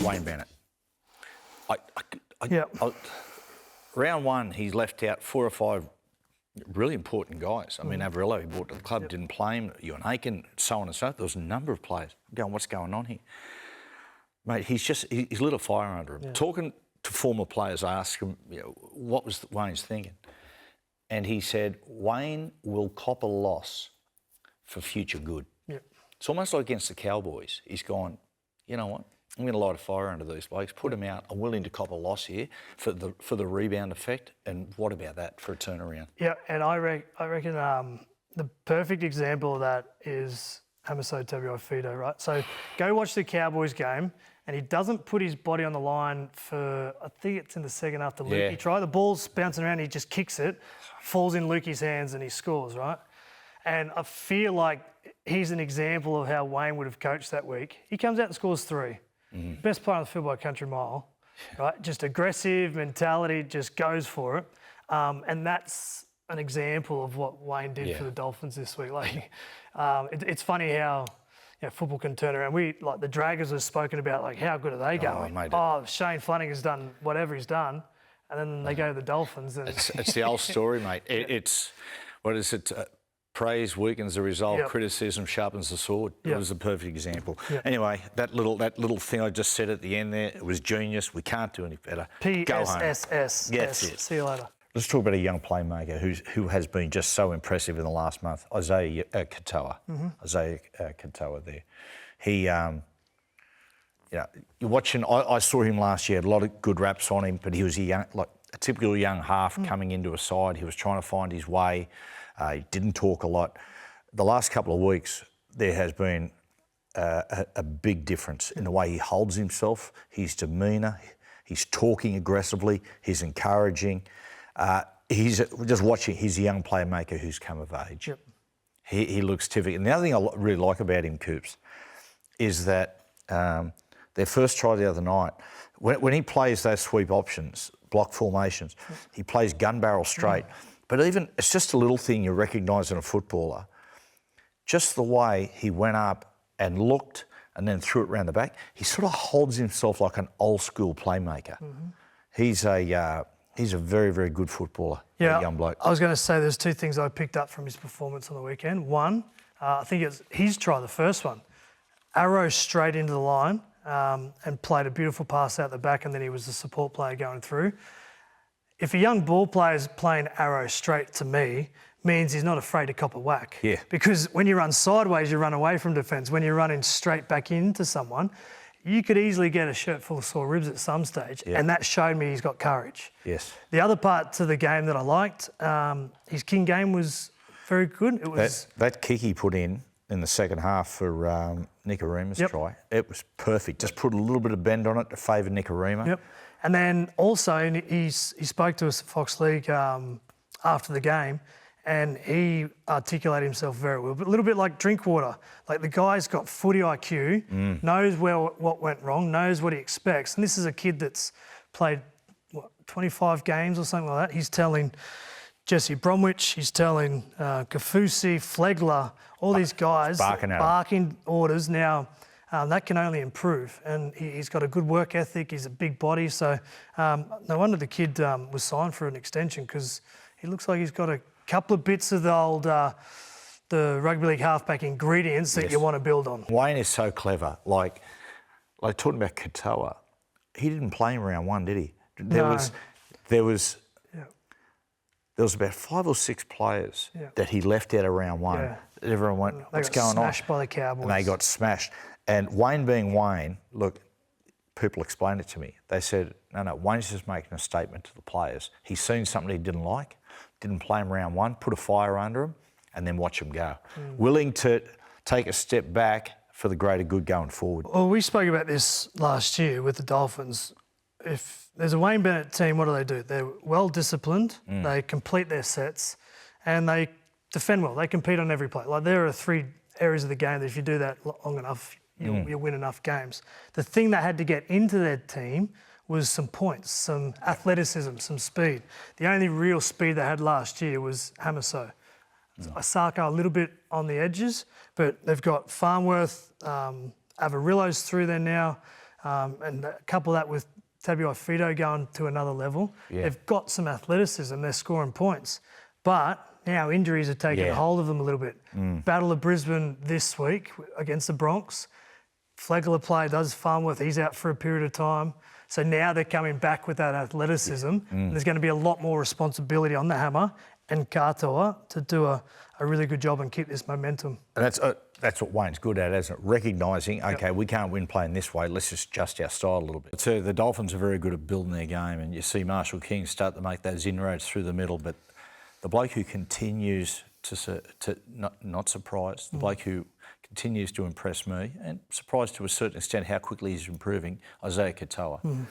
Wayne Bennett. Yeah. Round one, he's left out 4 or 5 really important guys. I mean, Averillo, he brought to the club, didn't play him. Ewan Aiken, so on and so forth. There was a number of players going, what's going on here? Mate, he's lit a fire under him. Yeah. Talking to former players, I asked him, what was Wayne's thinking? And he said, Wayne will cop a loss for future good. Yep. It's almost like against the Cowboys. He's gone, you know what? I'm going to light a fire under these blokes, put them out. I'm willing to cop a loss here for the rebound effect. And what about that for a turnaround? Yeah, and I reckon the perfect example of that is Hamiso Tabuai-Fidow, right? So go watch the Cowboys game, and he doesn't put his body on the line for, I think it's in the second half, the Lukey try. The ball's bouncing around, he just kicks it, falls in Lukey's hands, and he scores, right? And I feel like he's an example of how Wayne would have coached that week. He comes out and scores 3. Best player on the field by a country mile, right? Just aggressive mentality, just goes for it. And that's an example of what Wayne did for the Dolphins this week. Like, it's funny how football can turn around. The Dragons have spoken about, like, how good are they going? Shane Flanagan's done whatever he's done, and then they go to the Dolphins. And it's the old story, mate. It's, what is it? Praise weakens the resolve, criticism sharpens the sword. It was a perfect example. Anyway, that little thing I just said at the end there, it was genius. We can't do any better. PSSS. That's it. See you later. Let's talk about a young playmaker who has been just so impressive in the last month, Isaiah Katoa. Isaiah Katoa there. He, you're watching, I saw him last year, had a lot of good raps on him, but he was a typical young half coming into a side. He was trying to find his way. He didn't talk a lot. The last couple of weeks, there has been a big difference in the way he holds himself, his demeanour. He's talking aggressively. He's encouraging. He's just watching. He's a young playmaker who's come of age. Yep. He looks terrific. And the other thing I really like about him, Coops, is that their first try the other night, when he plays those sweep options, block formations, he plays gun barrel straight. But even, it's just a little thing you recognise in a footballer. Just the way he went up and looked and then threw it around the back, he sort of holds himself like an old school playmaker. He's a very, very good footballer, a young bloke. I was going to say there's 2 things I picked up from his performance on the weekend. One, I think it's his try, the first one. Arrow straight into the line and played a beautiful pass out the back, and then he was the support player going through. If a young ball player is playing arrow straight to me, means he's not afraid to cop a whack. Yeah. Because when you run sideways, you run away from defence. When you're running straight back into someone, you could easily get a shirt full of sore ribs at some stage. Yeah. And that showed me he's got courage. Yes. The other part to the game that I liked, his king game was very good. It was that kick he put in the second half for Nicarima's try, it was perfect. Just put a little bit of bend on it to favour Nicarima. Yep. And then also he spoke to us at Fox League after the game, and he articulated himself very well. But a little bit like Drinkwater. Like, the guy's got footy IQ, knows what went wrong, knows what he expects. And this is a kid that's played, 25 games or something like that. He's telling Jesse Bromwich, he's telling Kafusi, Flegler, all these guys barking orders. Now, that can only improve, and he's got a good work ethic. He's a big body, so no wonder the kid was signed for an extension, because he looks like he's got a couple of bits of the old the rugby league halfback ingredients that you want to build on. Wayne is so clever. Like talking about Katoa, he didn't play in round 1, did he? There was about 5 or 6 players that he left out of round 1. Yeah. Everyone went, what's going on? They got smashed by the Cowboys. And they got smashed. And Wayne being Wayne, look, people explained it to me. They said, no, Wayne's just making a statement to the players. He's seen something he didn't like, didn't play him round 1, put a fire under him, and then watch him go. Willing to take a step back for the greater good going forward. Well, we spoke about this last year with the Dolphins. If there's a Wayne Bennett team, what do? They're well-disciplined, they complete their sets, and they defend well. They compete on every play. Like, there are 3 areas of the game that if you do that long enough, you'll win enough games. The thing that had to get into their team was some points, some athleticism, some speed. The only real speed they had last year was Hamiso. Asaka a little bit on the edges, but they've got Farnworth, Avarillo's through there now. and couple that with Tabuai-Fidow going to another level. Yeah. They've got some athleticism. They're scoring points. But now injuries are taking hold of them a little bit. Battle of Brisbane this week against the Bronx. Flegler play does Farnworth. He's out for a period of time. So now they're coming back with that athleticism. And there's going to be a lot more responsibility on the Hammer and Katoa to do a really good job and keep this momentum. And that's what Wayne's good at, isn't it? Recognising, okay, we can't win playing this way, let's just adjust our style a little bit. So the Dolphins are very good at building their game, and you see Marshall King start to make those inroads through the middle, but the bloke who continues to not surprise, the bloke who continues to impress me, and surprised to a certain extent how quickly he's improving, Isaiah Katoa.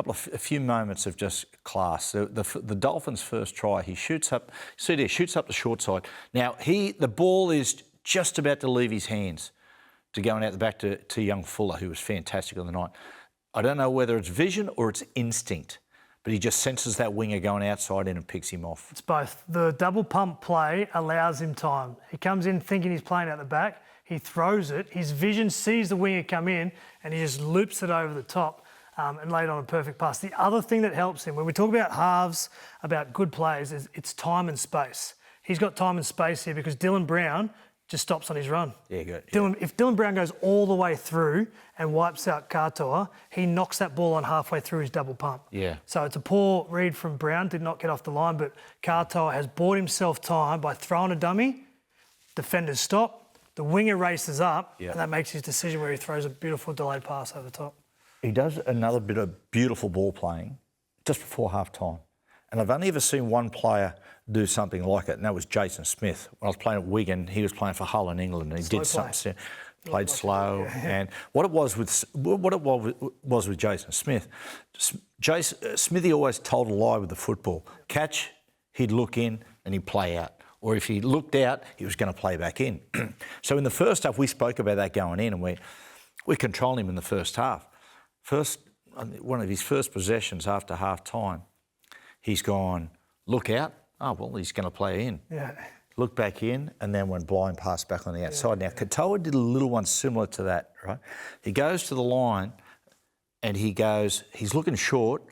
A few moments of just class. The Dolphins' first try, he shoots up. See there, shoots up the short side. Now the ball is just about to leave his hands to going out the back to young Fuller, who was fantastic on the night. I don't know whether it's vision or it's instinct, but he just senses that winger going outside in and picks him off. It's both. The double pump play allows him time. He comes in thinking he's playing out the back. He throws it. His vision sees the winger come in, and he just loops it over the top. And laid on a perfect pass. The other thing that helps him, when we talk about halves, about good plays, is it's time and space. He's got time and space here because Dylan Brown just stops on his run. Yeah, good. If Dylan Brown goes all the way through and wipes out Katoa, he knocks that ball on halfway through his double pump. Yeah. So it's a poor read from Brown, did not get off the line, but Katoa has bought himself time by throwing a dummy, defenders stop, the winger races up, and that makes his decision where he throws a beautiful delayed pass over the top. He does another bit of beautiful ball playing just before half-time. And I've only ever seen one player do something like it, and that was Jason Smith. When I was playing at Wigan, he was playing for Hull in England, and he did something, played slow. And what it was with Jason Smith, Smithy always told a lie with the football. Catch, he'd look in and he'd play out. Or if he looked out, he was going to play back in. So in the first half, we spoke about that going in, and we controlled him in the first half. One of his first possessions after half-time, he's gone, look out. Oh, well, he's going to play in. Yeah. Look back in, and then went blind pass back on the outside. Now, Katoa did a little one similar to that, right? He goes to the line, and he's looking short,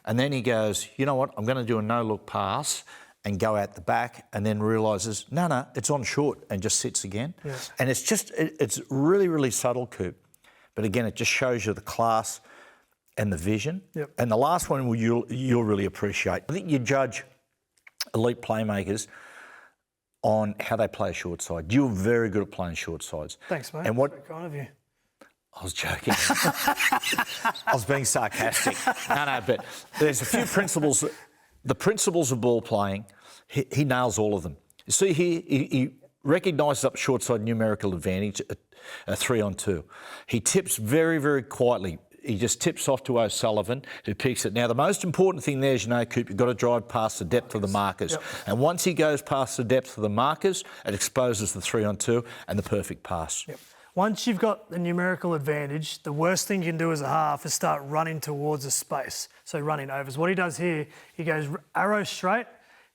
and then he goes, you know what, I'm going to do a no-look pass and go out the back, and then realises, no, it's on short, and just sits again. Yeah. And it's really, really subtle, Coop. But again, it just shows you the class and the vision. Yep. And the last one you'll really appreciate. I think you judge elite playmakers on how they play a short side. You're very good at playing short sides. Thanks, mate. And very kind of you. I was joking. I was being sarcastic. No, but there's a few principles. The principles of ball playing, he nails all of them. You see here, he recognises up short side numerical advantage, a 3-on-2. He tips very, very quietly. He just tips off to O'Sullivan, who picks it. Now, the most important thing there is, Coop, you've got to drive past the depth of the markers. Yep. And once he goes past the depth of the markers, it exposes the 3-on-2 and the perfect pass. Yep. Once you've got the numerical advantage, the worst thing you can do as a half is start running towards a space, so running overs. What he does here, he goes arrow straight.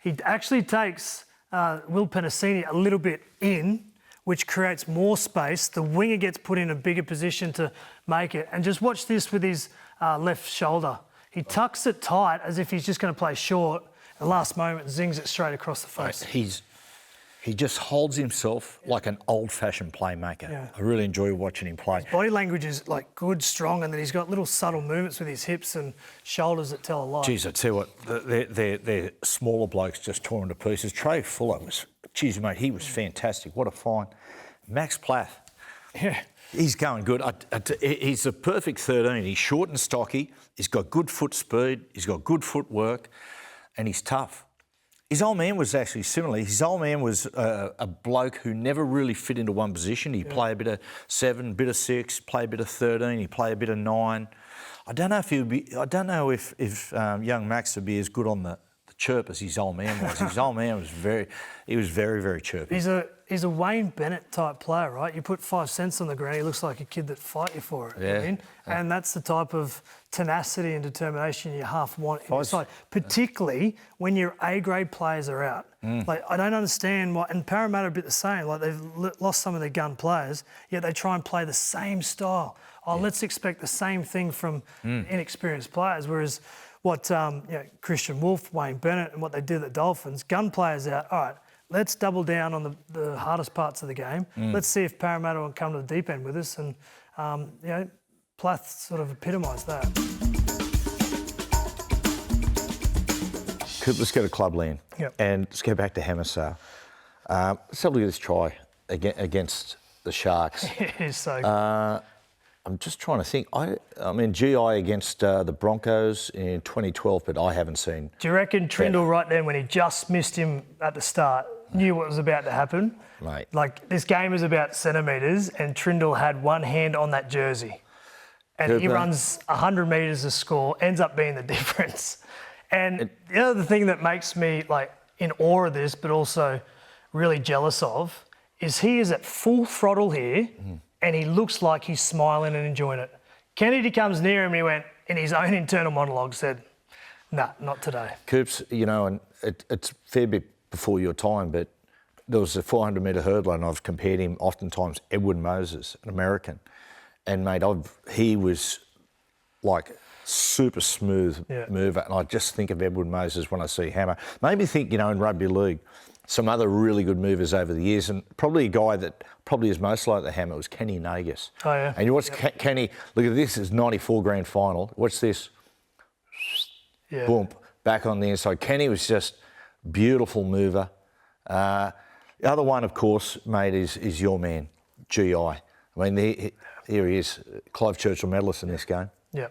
He actually takes Will Penasini a little bit in, which creates more space. The winger gets put in a bigger position to make it. And just watch this with his left shoulder. He tucks it tight as if he's just going to play short. And last moment, zings it straight across the face. He just holds himself like an old-fashioned playmaker. Yeah. I really enjoy watching him play. His body language is like good, strong, and then he's got little subtle movements with his hips and shoulders that tell a lot. Geez, I tell you what, they're smaller blokes just torn to pieces. Trey Fuller was, geez, mate, he was fantastic. What a find. Max Plath. Yeah. He's going good. He's a perfect 13. He's short and stocky. He's got good foot speed. He's got good footwork, and he's tough. His old man was actually similar. His old man was a bloke who never really fit into one position. He'd play a bit of 7, bit of 6, play a bit of 13. He'd play a bit of 9. I don't know if young Max would be as good on the chirp as his old man was. His old man was very, very chirpy. He's a Wayne Bennett type player, right? You put 5 cents on the ground, he looks like a kid that fight you for it. Yeah. You know? And that's the type of tenacity and determination you half want in your side, particularly when your A-grade players are out. Like, I don't understand why, and Parramatta are a bit the same. Like, they've lost some of their gun players, yet they try and play the same style. Let's expect the same thing from inexperienced players. Whereas what Christian Wolf, Wayne Bennett, and what they did at the Dolphins, gun players out, all right, let's double down on the hardest parts of the game. Let's see if Parramatta will come to the deep end with us. And, Plath sort of epitomised that. Let's go to Clubland. Yep. And let's go back to Hamiso. Let's have a look at this try against the Sharks. It is so good. I'm just trying to think. I mean, GI against the Broncos in 2012, but I haven't seen. Do you reckon Trindle right then, when he just missed him at the start, knew what was about to happen? Mate. Like, this game is about centimetres, and Trindle had one hand on that jersey. And he runs 100 metres to score, ends up being the difference. And the other thing that makes me, like, in awe of this, but also really jealous of, is he is at full throttle here, and he looks like he's smiling and enjoying it. Kennedy comes near him and he went, in his own internal monologue, said, nah, not today. Coops, and it's a fair bit before your time, but there was a 400-metre hurdler, and I've compared him oftentimes Edward Moses, an American. And, mate, he was, like, super smooth mover, and I just think of Edward Moses when I see Hammer. Made me think, in rugby league, some other really good movers over the years, and probably a guy that probably is most like the Hammer was Kenny Nagus. Oh, yeah. And you watch Kenny, look at this, it's 94 grand final. What's this? Yeah. Boom, back on the inside. Kenny was just beautiful mover. The other one, of course, mate, is your man, GI. I mean, here he is, Clive Churchill medalist in this game. Yeah.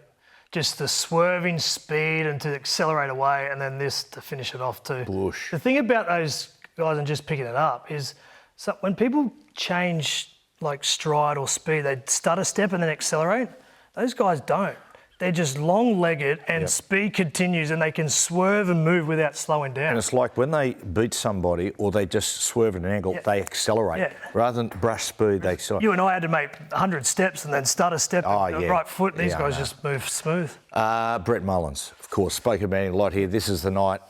Just the swerving speed and to accelerate away, and then this to finish it off too. Bush. The thing about those guys and just picking it up is, so when people change like stride or speed, they stutter step and then accelerate. Those guys don't. They're just long-legged and speed continues, and they can swerve and move without slowing down. And it's like when they beat somebody or they just swerve at an angle, they accelerate. Yeah. Rather than brush speed, they accelerate. You and I had to make 100 steps and then stutter step right foot. These guys just move smooth. Brett Mullins, of course, spoke about him a lot here. This is the night,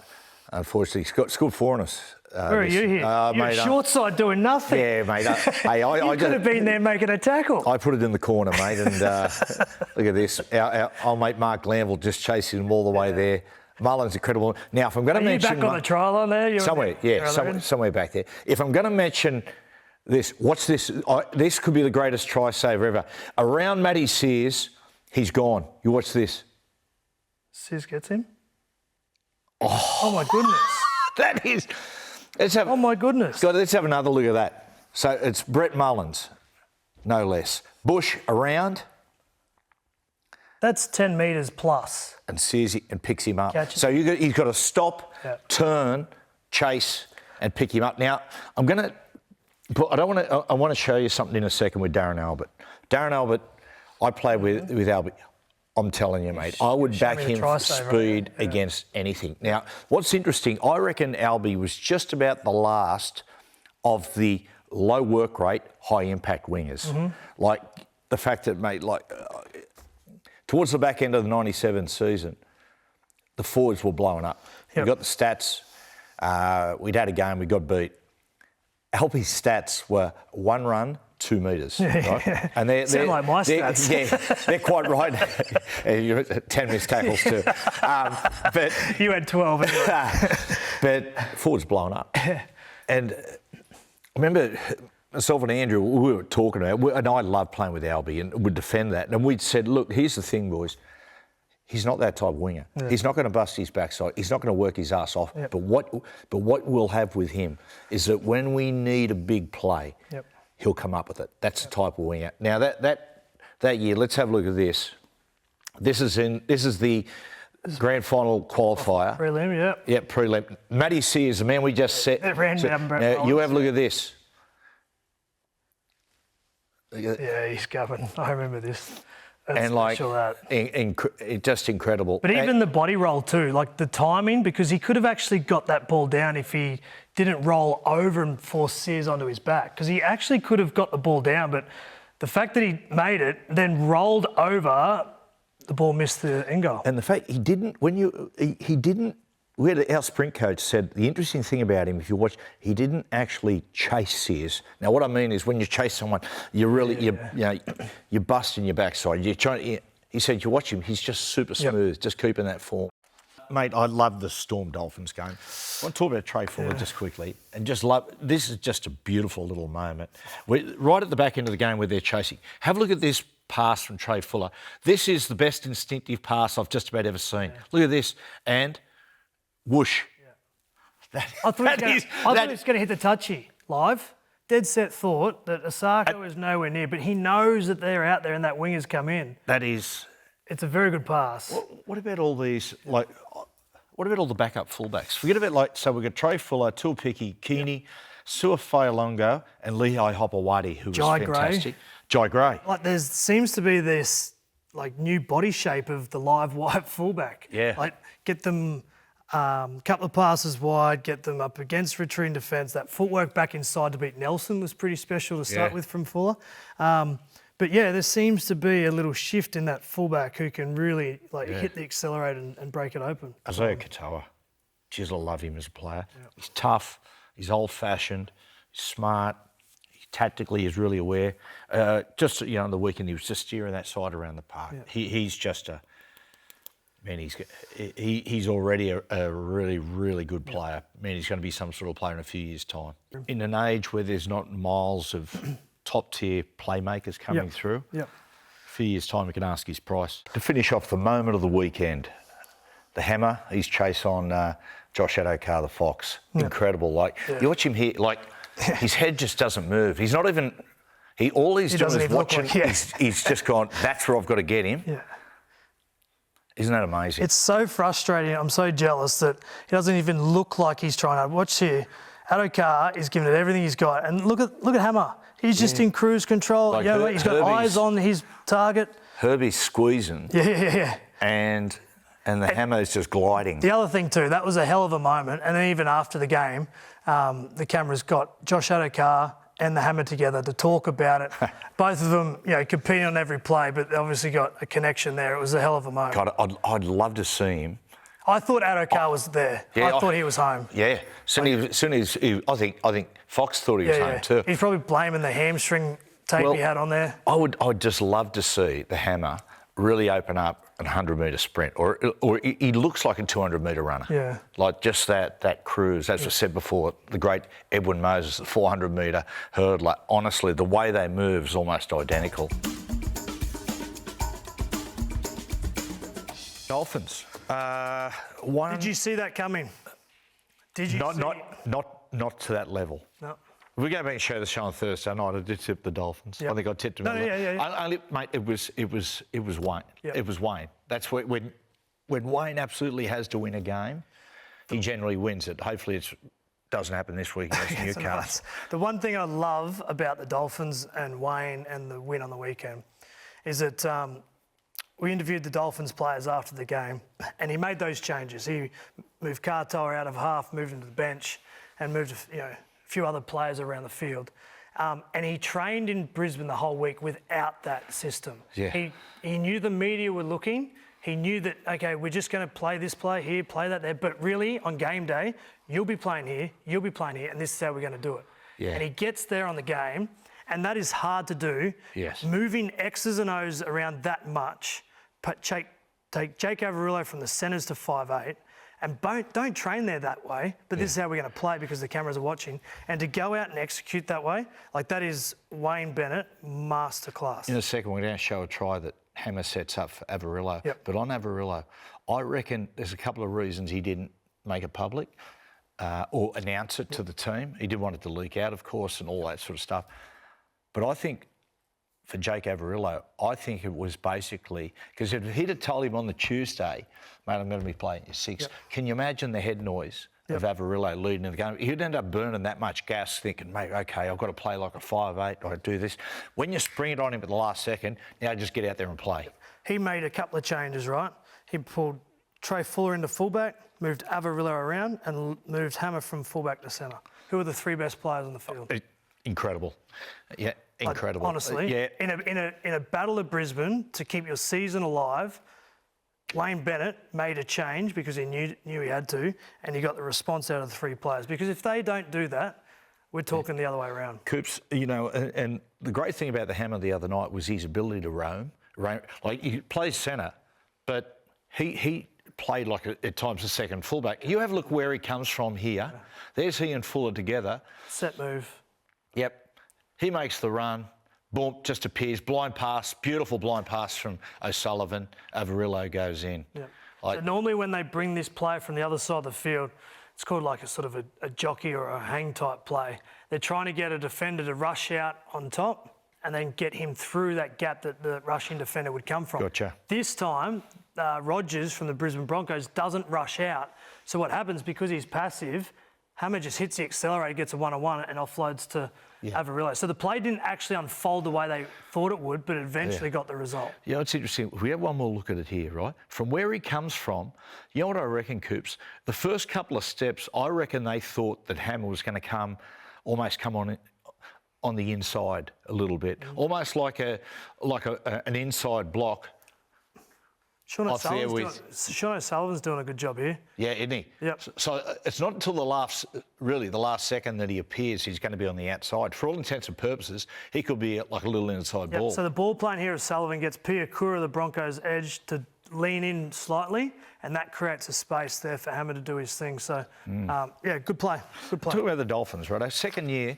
unfortunately. He's good for us. Where are you here? You're mate, short side doing nothing. Yeah, mate. I could have been there making a tackle. I put it in the corner, mate, and look at this. Our old mate Mark Glanville just chasing him all the way there. Mullins incredible. Now, if I'm going to mention... Are you back on the trial on there? Somewhere back there. If I'm going to mention this, watch this. This could be the greatest try saver ever. Around Matty Sears, he's gone. You watch this. Sears gets him? Oh my goodness. That is... oh my goodness. God, let's have another look at that. So it's Brett Mullins, no less. Bush around. That's 10 metres plus. And sees it and picks him up. Catch So he's got to stop, turn, chase, and pick him up. Now, I want to show you something in a second with Darren Albert. Darren Albert, I played with Albert. I'm telling you, mate, I would back him for speed against anything. Now, what's interesting, I reckon Albie was just about the last of the low work rate, high impact wingers. Like the fact that, mate, towards the back end of the 97 season, the forwards were blowing up. We got the stats. We'd had a game, we got beat. Albie's stats were 1 run, 2 metres. Right? And they're like my stats. They're quite right. You had 10 missed tackles too. But you had 12 anyway. But forwards blowing up. And I remember myself and Andrew, we were talking about it, and I love playing with Albie and would defend that. And we'd said, look, here's the thing, boys. He's not that type of winger. Yeah. He's not going to bust his backside. He's not going to work his ass off. But what we'll have with him is that when we need a big play, he'll come up with it. That's the type of winger. Now that year, let's have a look at this. This is the grand final qualifier. Prelim, Yeah, prelim. Matty Sears, the man we just set. Now, you have a look at this. Yeah, he's going. I remember this. That's just incredible. But even the body roll too, like the timing, because he could have actually got that ball down if he didn't roll over and force Sears onto his back, because he actually could have got the ball down, but the fact that he made it, then rolled over, the ball missed the end goal. And the fact he didn't our sprint coach said the interesting thing about him, if you watch, he didn't actually chase Sears. Now, what I mean is when you chase someone, you're busting your backside. He said, you watch him, he's just super smooth, just keeping that form. Mate, I love the Storm Dolphins game. I want to talk about Trey Fuller just quickly. And this is just a beautiful little moment. Right at the back end of the game where they're chasing. Have a look at this pass from Trey Fuller. This is the best instinctive pass I've just about ever seen. Look at this. And whoosh. Yeah. I thought he was going to hit the touchy live. Dead set thought that Osako is nowhere near, but he knows that they're out there and that winger's come in. It's a very good pass. What about all these, what about all the backup fullbacks? Forget about, so we've got Trey Fuller, Tuapiki, Keeney, Suafa'ilongo and Lehigh Hopewadi, who was fantastic. Jai Gray. There seems to be this, new body shape of the live wide fullback. Yeah. Get them couple of passes wide, get them up against retreating defence. That footwork back inside to beat Nelson was pretty special to start with from Fuller. But there seems to be a little shift in that fullback who can really hit the accelerator and break it open. Isaiah Katoa, geez, I love him as a player. Yeah. He's tough, he's old-fashioned, he's smart, tactically he's really aware. On the weekend he was just steering that side around the park. Yeah. He's just he's already a really, really good player. Man, he's going to be some sort of player in a few years' time. In an age where there's not miles of top-tier playmakers coming through, a few years' time we can ask his price. To finish off the moment of the weekend, the hammer, his chase on Josh Adokar, the Fox. Incredible. You watch him here, his head just doesn't move. He's not even... All he's doing is watching. He's just gone, that's where I've got to get him. Yeah. Isn't that amazing? It's so frustrating. I'm so jealous that he doesn't even look like he's trying to. Watch here. Adokar is giving it everything he's got. And look at Hammer. He's just in cruise control. He's got eyes on his target. Herbie's squeezing. Yeah. And the Hammer's just gliding. The other thing too, that was a hell of a moment. And then even after the game, the camera's got Josh Adokar and the Hammer together to talk about it. Both of them, competing on every play, but they obviously got a connection there. It was a hell of a moment. God, I'd love to see him. I thought Adokar was there. I thought he was home. Yeah. I think Fox thought he was home too. He's probably blaming the hamstring tape he had on there. I'd just love to see the Hammer really open up a 100-metre sprint, or he looks like a 200-metre runner. Yeah. Just that cruise. As I said before, the great Edwin Moses, the 400-metre hurdler. Honestly, the way they move is almost identical. Dolphins. Did you see that coming? Did you? Not to that level. No. If we go back and show the show on Thursday night, I did tip the Dolphins. Yep. I think I tipped them. Mate, it was Wayne. Yep. It was Wayne. That's when Wayne absolutely has to win a game, he generally wins it. Hopefully it doesn't happen this week against Newcastle. The one thing I love about the Dolphins and Wayne and the win on the weekend is that we interviewed the Dolphins players after the game, and he made those changes. He moved Katoa out of half, moved him to the bench, and moved a few other players around the field. And he trained in Brisbane the whole week without that system. Yeah. He knew the media were looking. He knew that, okay, we're just going to play this play here, play that there. But really, on game day, you'll be playing here, you'll be playing here, and this is how we're going to do it. Yeah. And he gets there on the game, and that is hard to do. Yes. Moving X's and O's around that much, take Jake Averillo from the centres to 5'8", and don't train there that way, but this is how we're going to play because the cameras are watching. And to go out and execute that way, that is Wayne Bennett masterclass. In a second, we're going to show a try that Hammer sets up for Averillo. Yep. But on Averillo, I reckon there's a couple of reasons he didn't make it public or announce it to the team. He didn't want it to leak out, of course, and all that sort of stuff. But I think for Jake Averillo, I think it was basically, because if he'd have told him on the Tuesday, mate, I'm going to be playing your six, can you imagine the head noise of Averillo leading in the game? He'd end up burning that much gas thinking, mate, okay, I've got to play like a 5'8", I do this. When you spring it on him at the last second, now just get out there and play. He made a couple of changes, right? He pulled Trey Fuller into fullback, moved Averillo around, and moved Hammer from fullback to centre. Who are the three best players on the field? Incredible. Yeah, incredible. Honestly, in a battle at Brisbane to keep your season alive, Wayne Bennett made a change because he knew he had to, and he got the response out of the 3 players. Because if they don't do that, we're talking the other way around. Coops, you know, and the great thing about the Hammer the other night was his ability to roam. Like, he plays centre, but he played like at times a second fullback. You have a look where he comes from here. There's he and Fuller together. Set move. Yep. He makes the run. Boom, just appears. Blind pass, beautiful blind pass from O'Sullivan. Avarillo goes in. Yep. Like, So normally when they bring this play from the other side of the field, it's called like a sort of a jockey or a hang type play. They're trying to get a defender to rush out on top and then get him through that gap that the rushing defender would come from. Gotcha. This time, Rogers from the Brisbane Broncos doesn't rush out. So what happens, because he's passive, Hammer just hits the accelerator, gets a one-on-one and offloads to Avarillo. So the play didn't actually unfold the way they thought it would, but it eventually got the result. You know, it's interesting. We have one more look at it here, right? From where he comes from, you know what I reckon, Coops? The first couple of steps, I reckon they thought that Hammer was going to almost come on the inside a little bit, almost like an inside block. Sean O'Sullivan's doing a good job here. Yeah, isn't he? Yep. So it's not until the last second that he appears he's going to be on the outside. For all intents and purposes, he could be like a little inside ball. So the ball playing here is Sullivan gets Piakura, the Broncos' edge, to lean in slightly, and that creates a space there for Hammer to do his thing. So, good play. Good play. Talk about the Dolphins, right? Second year,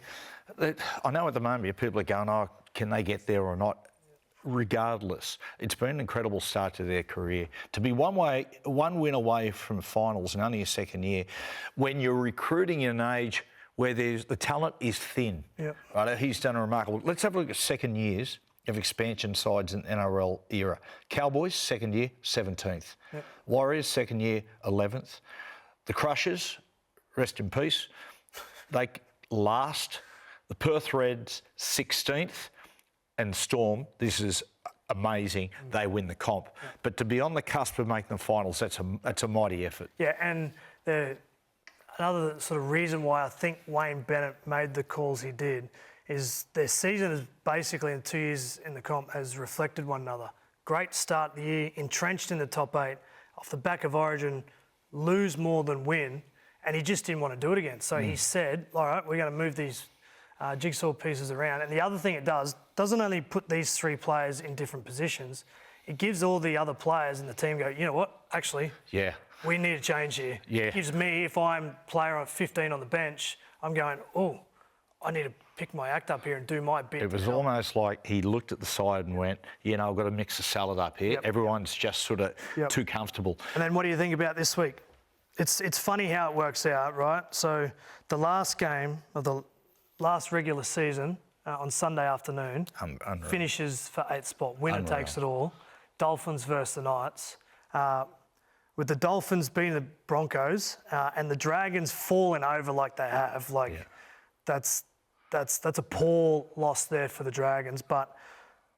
I know at the moment people are going, oh, can they get there or not? Regardless, it's been an incredible start to their career. To be one win away from finals in only a second year, when you're recruiting in an age where the talent is thin, right? He's done a remarkable. Let's have a look at second years of expansion sides in NRL era. Cowboys, second year, 17th. Warriors, second year, 11th. The Crushers, rest in peace, they last. The Perth Reds, 16th. And Storm, this is amazing, they win the comp. But to be on the cusp of making the finals, that's a mighty effort. Yeah, and another sort of reason why I think Wayne Bennett made the calls he did is their season is basically, in 2 years in the comp, has reflected one another. Great start of the year, entrenched in the top 8, off the back of Origin, lose more than win, and he just didn't want to do it again. So he said, all right, we're going to move these jigsaw pieces around. And the other thing it doesn't only put these 3 players in different positions, it gives all the other players in the team go, you know what, actually, we need a change here. It gives me, if I'm player 15 on the bench, I'm going, oh, I need to pick my act up here and do my bit. It was almost like he looked at the side and went, you know, I've got to mix the salad up here. Everyone's just sort of too comfortable. And then what do you think about this week? It's funny how it works out, right? So the last game of the last regular season on Sunday afternoon finishes for 8th spot. Winner takes it all. Dolphins versus the Knights. With the Dolphins beating the Broncos and the Dragons falling over like they have, that's a poor loss there for the Dragons. But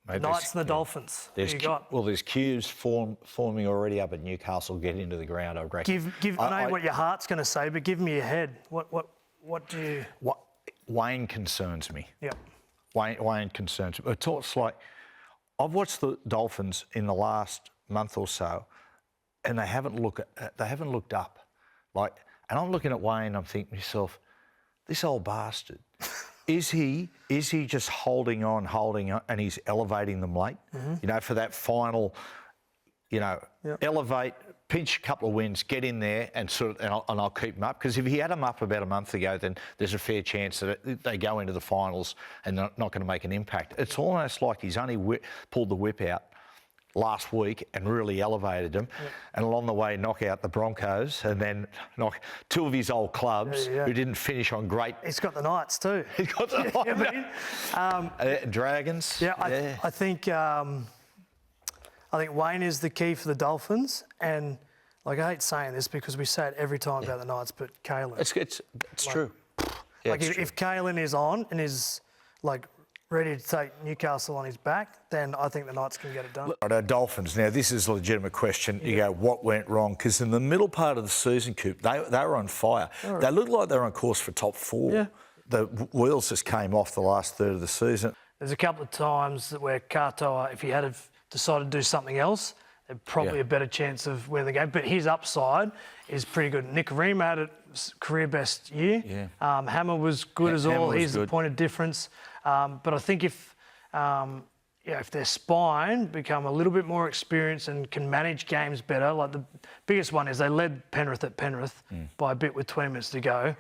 the Knights and the Dolphins, what you got? Well, there's queues forming already up at Newcastle. Get into the ground, I reckon. I know what your heart's going to say, but give me your head. What do you... Wayne concerns me. Yeah. Wayne concerns me. It's like, I've watched the Dolphins in the last month or so, and they haven't looked up. And I'm looking at Wayne, I'm thinking to myself, this old bastard, is he just holding on, and he's elevating them late? You know, for that final, elevate, pinch a couple of wins, get in there, and I'll keep them up. Because if he had them up about a month ago, then there's a fair chance that they go into the finals and they're not going to make an impact. It's almost like he's only pulled the whip out last week and really elevated them, and along the way knock out the Broncos and then knock 2 of his old clubs who didn't finish on great. He's got the Knights too. He's got the Knights. Dragons. I think Wayne is the key for the Dolphins, and I hate saying this because we say it every time about the Knights, but Kalen. It's true. Yeah, if Kalen is on and is ready to take Newcastle on his back, then I think the Knights can get it done. Our Dolphins. Now, this is a legitimate question. You go, what went wrong? Because in the middle part of the season, Coop, they were on fire. They looked like they were on course for top 4. Yeah. The wheels just came off the last third of the season. There's a couple of times where Katoa, if he had decided to do something else, they're probably a better chance of winning the game. But his upside is pretty good. Nick Ream had a career best year. Yeah. Hammer was good as Hammer all. was He's the good. point of difference. But I think if their spine become a little bit more experienced and can manage games better, like the biggest one is they led Penrith at Penrith by a bit with 20 minutes to go.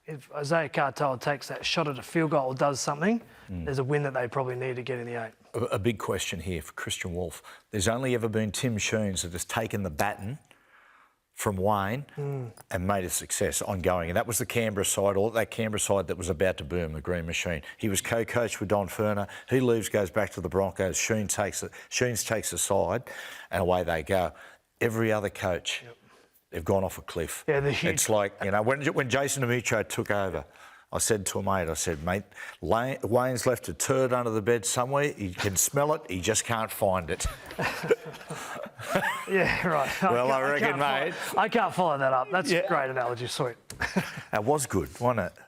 If Isaiah Cartel takes that shot at a field goal or does something, there's a win that they probably need to get in the 8. A big question here for Christian Wolf. There's only ever been Tim Sheens that has taken the baton from Wayne and made a success ongoing. And that was the Canberra side, or that Canberra side that was about to boom, the Green Machine. He was co-coached with Don Ferner. He leaves, goes back to the Broncos. Sheens takes the side, and away they go. Every other coach, they've gone off a cliff. Yeah, the huge... It's like, when Jason Demetrio took over, I said to a mate, Wayne's left a turd under the bed somewhere. He can smell it. He just can't find it. Yeah, right. Well, I reckon, mate. I can't follow that up. That's a great analogy. Sweet. That was good, wasn't it?